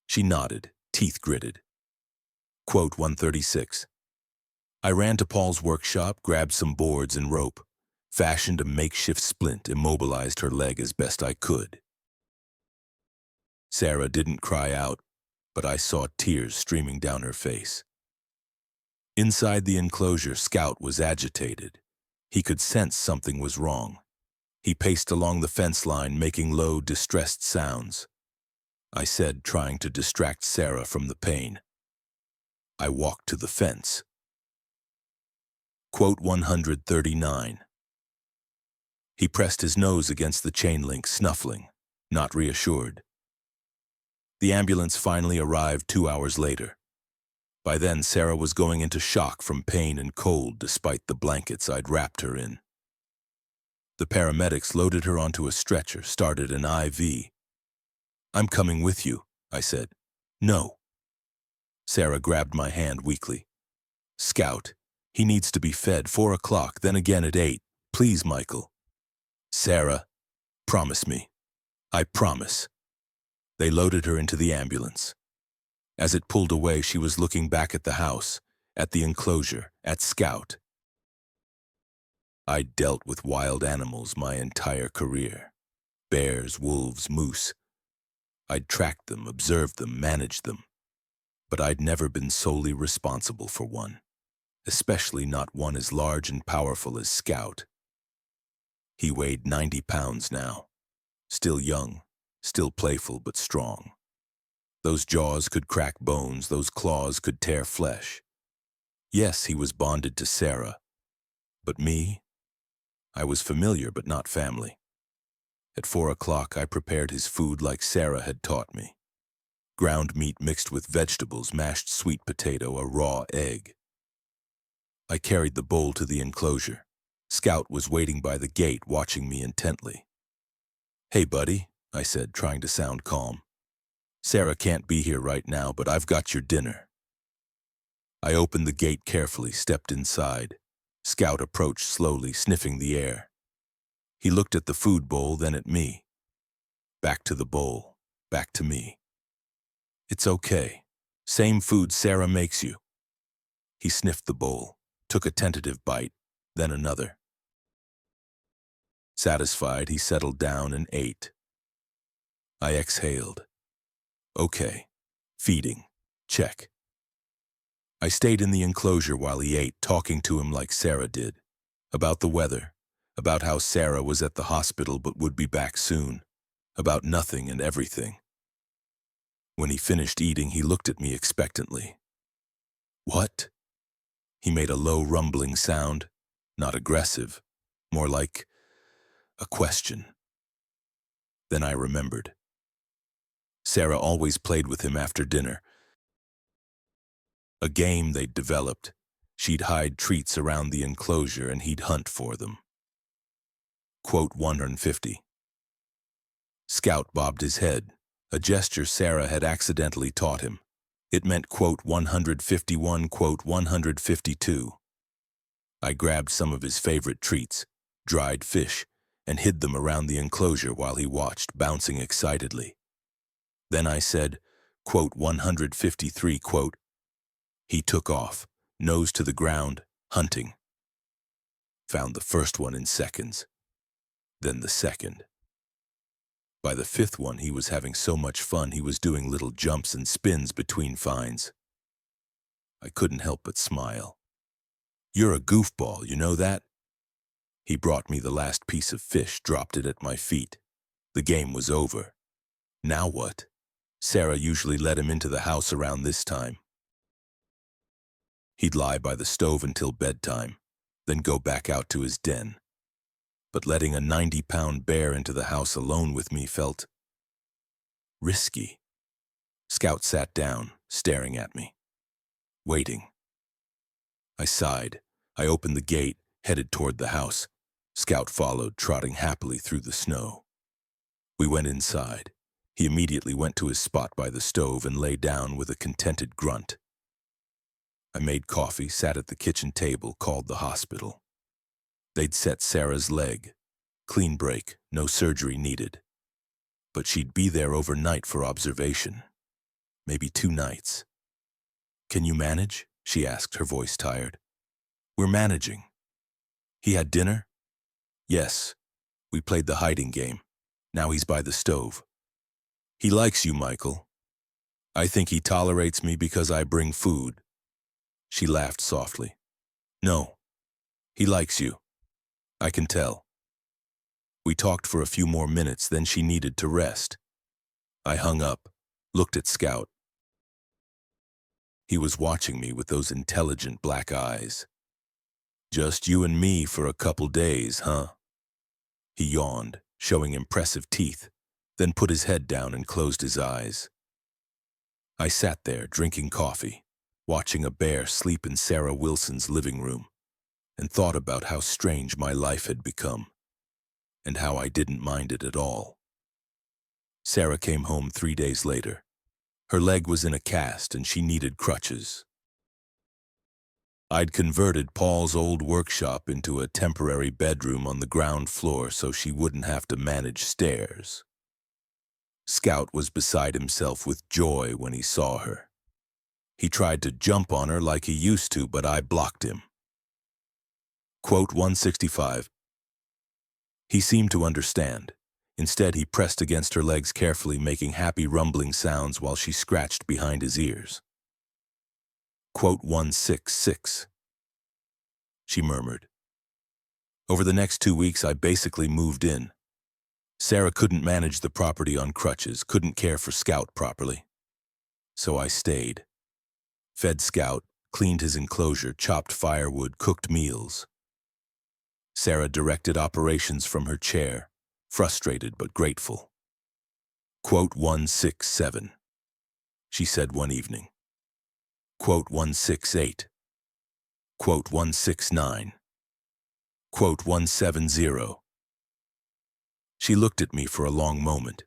She nodded, teeth gritted. Quote 136. I ran to Paul's workshop, grabbed some boards and rope, fashioned a makeshift splint, immobilized her leg as best I could. Sarah didn't cry out, but I saw tears streaming down her face. Inside the enclosure, Scout was agitated. He could sense something was wrong. He paced along the fence line, making low, distressed sounds. I said, trying to distract Sarah from the pain. I walked to the fence. Quote 139. He pressed his nose against the chain link, snuffling, not reassured. The ambulance finally arrived 2 hours later. By then, Sarah was going into shock from pain and cold despite the blankets I'd wrapped her in. The paramedics loaded her onto a stretcher, started an IV. I'm coming with you, I said. No. Sarah grabbed my hand weakly. Scout, he needs to be fed 4 o'clock, then again at 8. Please, Michael. Sarah, promise me. I promise. They loaded her into the ambulance. As it pulled away, she was looking back at the house, at the enclosure, at Scout. I'd dealt with wild animals my entire career. Bears, wolves, moose. I'd tracked them, observed them, managed them. But I'd never been solely responsible for one, especially not one as large and powerful as Scout. He weighed 90 pounds now, still young, still playful but strong. Those jaws could crack bones, those claws could tear flesh. Yes, he was bonded to Sarah. But me? I was familiar but not family. At 4 o'clock, I prepared his food like Sarah had taught me. Ground meat mixed with vegetables, mashed sweet potato, a raw egg. I carried the bowl to the enclosure. Scout was waiting by the gate, watching me intently. Hey, buddy, I said, trying to sound calm. Sarah can't be here right now, but I've got your dinner. I opened the gate carefully, stepped inside. Scout approached slowly, sniffing the air. He looked at the food bowl, then at me. Back to the bowl, back to me. It's okay. Same food Sarah makes you. He sniffed the bowl, took a tentative bite, then another. Satisfied, he settled down and ate. I exhaled. Okay. Feeding. Check. I stayed in the enclosure while he ate, talking to him like Sarah did. About the weather. About how Sarah was at the hospital but would be back soon. About nothing and everything. When he finished eating, he looked at me expectantly. What? He made a low rumbling sound, not aggressive, more like a question. Then I remembered. Sarah always played with him after dinner. A game they'd developed. She'd hide treats around the enclosure and he'd hunt for them. Quote 150. Scout bobbed his head, a gesture Sarah had accidentally taught him. It meant quote 151, quote 152. I grabbed some of his favorite treats, dried fish, and hid them around the enclosure while he watched, bouncing excitedly. Then I said, quote 153, quote. He took off, nose to the ground, hunting. Found the first one in seconds, then the second. By the fifth one, he was having so much fun he was doing little jumps and spins between finds. I couldn't help but smile. You're a goofball, you know that? He brought me the last piece of fish, dropped it at my feet. The game was over. Now what? Sarah usually let him into the house around this time. He'd lie by the stove until bedtime, then go back out to his den. But letting a 90-pound bear into the house alone with me felt risky. Scout sat down, staring at me, waiting. I sighed. I opened the gate, headed toward the house. Scout followed, trotting happily through the snow. We went inside. He immediately went to his spot by the stove and lay down with a contented grunt. I made coffee, sat at the kitchen table, called the hospital. They'd set Sarah's leg. Clean break, no surgery needed. But she'd be there overnight for observation. Maybe 2 nights. Can you manage? She asked, her voice tired. We're managing. He had dinner? Yes. We played the hiding game. Now he's by the stove. He likes you, Michael. I think he tolerates me because I bring food. She laughed softly. No. He likes you. I can tell. We talked for a few more minutes, then she needed to rest. I hung up, looked at Scout. He was watching me with those intelligent black eyes. Just you and me for a couple days, huh? He yawned, showing impressive teeth, then put his head down and closed his eyes. I sat there drinking coffee, watching a bear sleep in Sarah Wilson's living room, and thought about how strange my life had become, and how I didn't mind it at all. Sarah came home 3 days later. Her leg was in a cast and she needed crutches. I'd converted Paul's old workshop into a temporary bedroom on the ground floor so she wouldn't have to manage stairs. Scout was beside himself with joy when he saw her. He tried to jump on her like he used to, but I blocked him. Quote 165. He seemed to understand. Instead, he pressed against her legs carefully, making happy rumbling sounds while she scratched behind his ears. Quote 166. She murmured. Over the next 2 weeks, I basically moved in. Sarah couldn't manage the property on crutches, couldn't care for Scout properly. So I stayed. Fed Scout, cleaned his enclosure, chopped firewood, cooked meals. Sarah directed operations from her chair, frustrated but grateful. Quote 167. She said one evening. Quote 168. Quote 169. Quote 170. She looked at me for a long moment.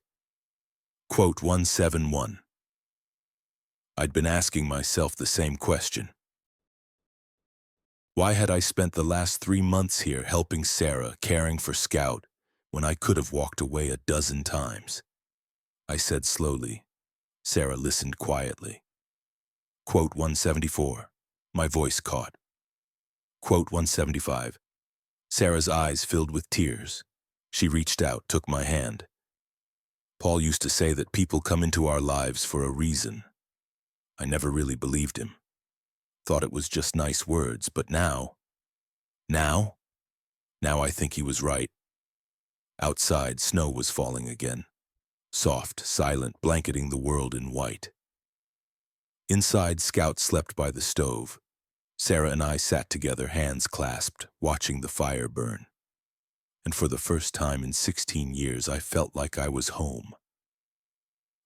Quote 171. I'd been asking myself the same question. Why had I spent the last 3 months here helping Sarah, caring for Scout, when I could have walked away a dozen times? I said slowly. Sarah listened quietly. Quote 174. My voice caught. Quote 175. Sarah's eyes filled with tears. She reached out, took my hand. Paul used to say that people come into our lives for a reason. I never really believed him. Thought it was just nice words, but now I think he was right. Outside, snow was falling again. Soft, silent, blanketing the world in white. Inside, Scout slept by the stove. Sarah and I sat together, hands clasped, watching the fire burn. And for the first time in 16 years, I felt like I was home.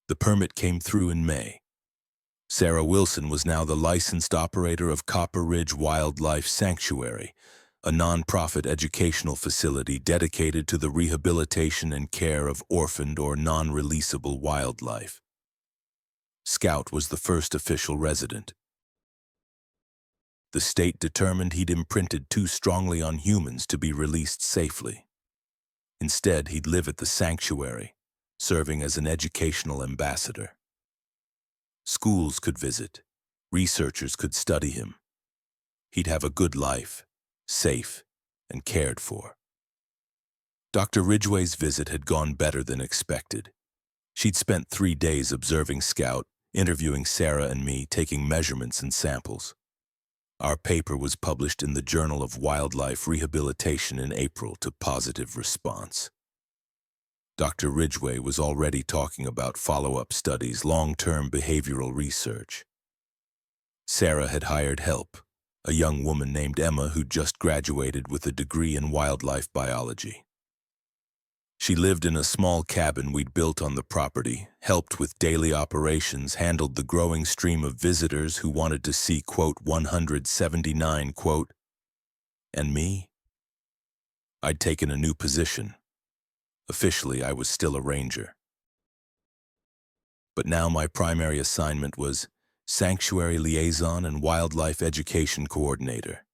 The permit came through in May. Sarah Wilson was now the licensed operator of Copper Ridge Wildlife Sanctuary, a non-profit educational facility dedicated to the rehabilitation and care of orphaned or non-releasable wildlife. Scout was the first official resident. The state determined he'd imprinted too strongly on humans to be released safely. Instead, he'd live at the sanctuary, serving as an educational ambassador. Schools could visit, researchers could study him. He'd have a good life, safe and cared for. Dr. Ridgway's visit had gone better than expected. She'd spent 3 days observing Scout, interviewing Sarah and me, taking measurements and samples. Our paper was published in the Journal of Wildlife Rehabilitation in April to positive response. Dr. Ridgway was already talking about follow-up studies, long-term behavioral research. Sarah had hired help, a young woman named Emma who'd just graduated with a degree in wildlife biology. She lived in a small cabin we'd built on the property, helped with daily operations, handled the growing stream of visitors who wanted to see, quote, 179, quote, and me? I'd taken a new position. Officially, I was still a ranger. But now my primary assignment was Sanctuary Liaison and Wildlife Education Coordinator,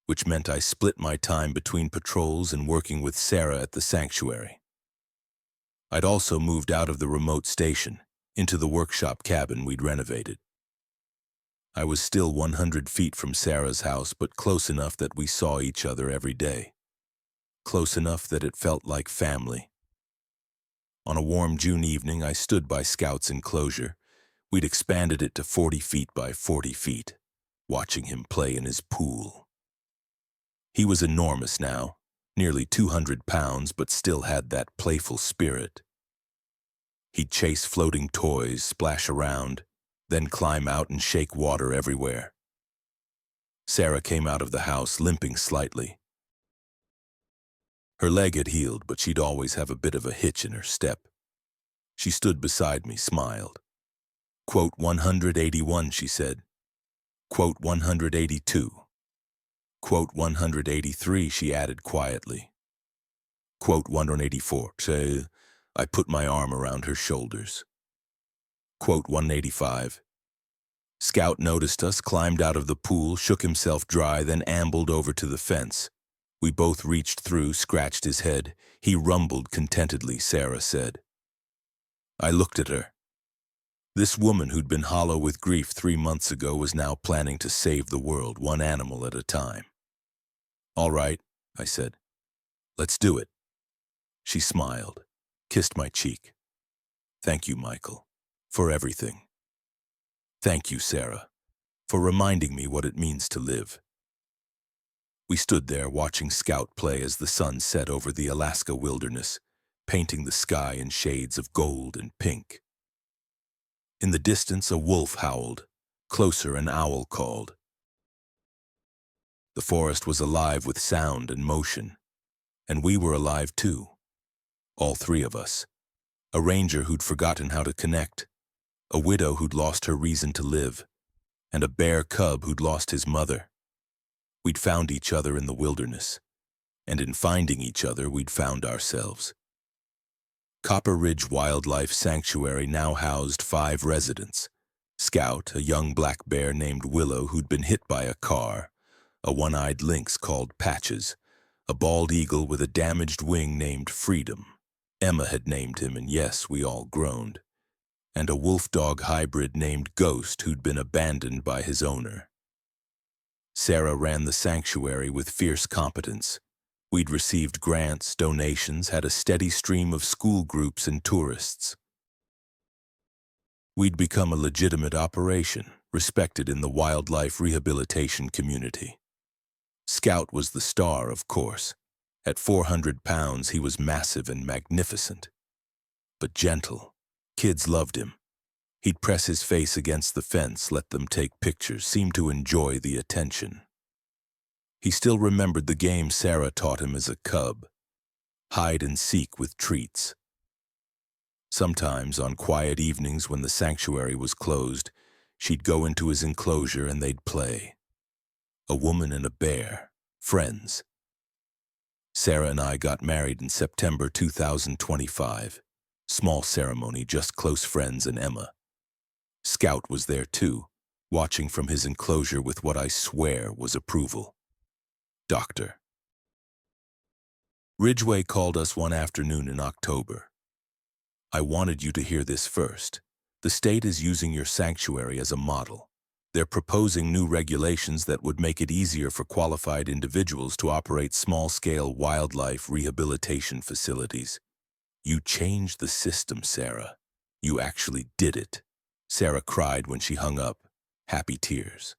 which meant I split my time between patrols and working with Sarah at the sanctuary. I'd also moved out of the remote station, into the workshop cabin we'd renovated. I was still 100 feet from Sarah's house, but close enough that we saw each other every day. Close enough that it felt like family. On a warm June evening, I stood by Scout's enclosure. We'd expanded it to 40 feet by 40 feet, watching him play in his pool. He was enormous now, nearly 200 pounds, but still had that playful spirit. He'd chase floating toys, splash around, then climb out and shake water everywhere. Sarah came out of the house limping slightly. Her leg had healed, but she'd always have a bit of a hitch in her step. She stood beside me, smiled. Quote 181, she said. Quote 182. Quote 183, she added quietly. Quote 184, I put my arm around her shoulders. Quote 185. Scout noticed us, climbed out of the pool, shook himself dry, then ambled over to the fence. We both reached through, scratched his head. He rumbled contentedly, Sarah said. I looked at her. This woman who'd been hollow with grief 3 months ago was now planning to save the world, one animal at a time. All right, I said. Let's do it. She smiled, kissed my cheek. Thank you, Michael, for everything. Thank you, Sarah, for reminding me what it means to live. We stood there watching Scout play as the sun set over the Alaska wilderness, painting the sky in shades of gold and pink. In the distance, a wolf howled. Closer, an owl called. The forest was alive with sound and motion, and we were alive too. All 3 of us. A ranger who'd forgotten how to connect, a widow who'd lost her reason to live, and a bear cub who'd lost his mother. We'd found each other in the wilderness, and in finding each other, we'd found ourselves. Copper Ridge Wildlife Sanctuary now housed 5 residents. Scout, a young black bear named Willow who'd been hit by a car, a one-eyed lynx called Patches, a bald eagle with a damaged wing named Freedom. Emma had named him, and yes, we all groaned. And a wolf-dog hybrid named Ghost who'd been abandoned by his owner. Sarah ran the sanctuary with fierce competence. We'd received grants, donations, had a steady stream of school groups and tourists. We'd become a legitimate operation, respected in the wildlife rehabilitation community. Scout was the star, of course. At 400 pounds, he was massive and magnificent. But gentle. Kids loved him. He'd press his face against the fence, let them take pictures, seemed to enjoy the attention. He still remembered the game Sarah taught him as a cub. Hide and seek with treats. Sometimes, on quiet evenings when the sanctuary was closed, she'd go into his enclosure and they'd play. A woman and a bear, friends. Sarah and I got married in September 2025. Small ceremony, just close friends and Emma. Scout was there too, watching from his enclosure with what I swear was approval. Doctor. Ridgway called us one afternoon in October. I wanted you to hear this first. The state is using your sanctuary as a model. They're proposing new regulations that would make it easier for qualified individuals to operate small-scale wildlife rehabilitation facilities. You changed the system, Sarah. You actually did it. Sarah cried when she hung up, happy tears.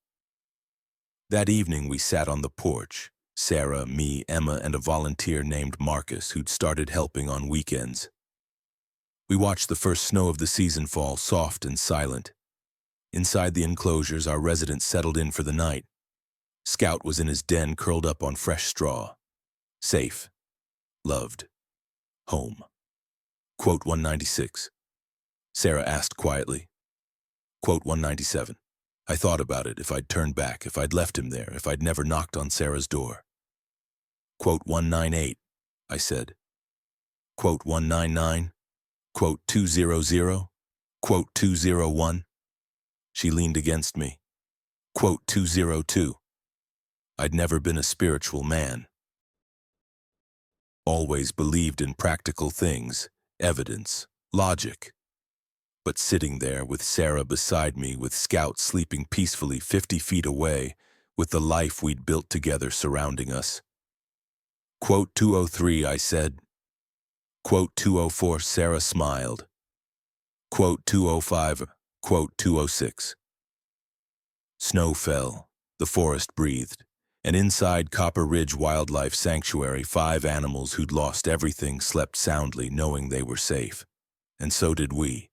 That evening we sat on the porch, Sarah, me, Emma, and a volunteer named Marcus who'd started helping on weekends. We watched the first snow of the season fall, soft and silent. Inside the enclosures, our residents settled in for the night. Scout was in his den, curled up on fresh straw. Safe. Loved. Home. Quote 196. Sarah asked quietly. Quote 197. I thought about it, if I'd turned back, if I'd left him there, if I'd never knocked on Sarah's door. Quote 198, I said. Quote 199. Quote 200. Quote 201. She leaned against me. Quote 202. I'd never been a spiritual man. Always believed in practical things, evidence, logic. But sitting there with Sarah beside me, with Scout sleeping peacefully 50 feet away, with the life we'd built together surrounding us. Quote 203, I said. Quote 204, Sarah smiled. Quote 205, quote 206. Snow fell, the forest breathed, and inside Copper Ridge Wildlife Sanctuary, 5 animals who'd lost everything slept soundly knowing they were safe. And so did we.